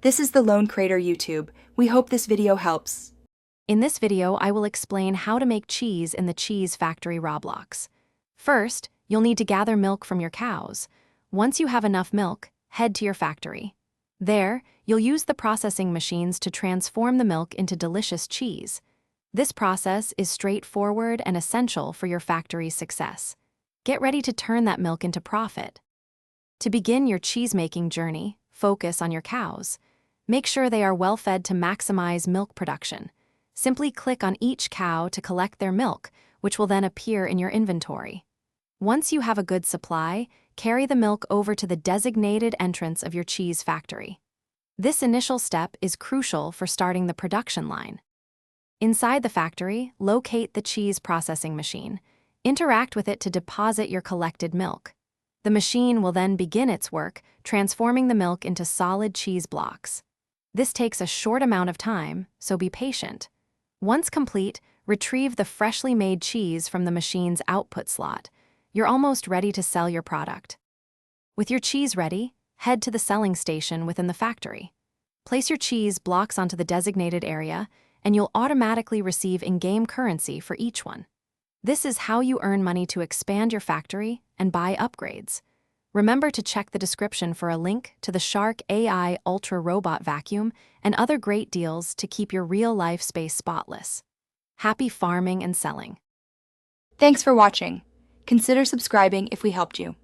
This is the Lone Crater YouTube. We hope this video helps. In this video, I will explain how to make cheese in the Cheese Factory Roblox. First, you'll need to gather milk from your cows. Once you have enough milk, head to your factory. There, you'll use the processing machines to transform the milk into delicious cheese. This process is straightforward and essential for your factory's success. Get ready to turn that milk into profit. To begin your cheese-making journey, focus on your cows. Make sure they are well fed to maximize milk production. Simply click on each cow to collect their milk, which will then appear in your inventory. Once you have a good supply, carry the milk over to the designated entrance of your cheese factory. This initial step is crucial for starting the production line. Inside the factory, locate the cheese processing machine. Interact with it to deposit your collected milk. The machine will then begin its work, transforming the milk into solid cheese blocks. This takes a short amount of time, so be patient. Once complete, retrieve the freshly made cheese from the machine's output slot. You're almost ready to sell your product. With your cheese ready, head to the selling station within the factory. Place your cheese blocks onto the designated area, and you'll automatically receive in-game currency for each one. This is how you earn money to expand your factory and buy upgrades. Remember to check the description for a link to the Shark AI Ultra Robot Vacuum and other great deals to keep your real-life space spotless. Happy farming and selling! Thanks for watching. Consider subscribing if we helped you.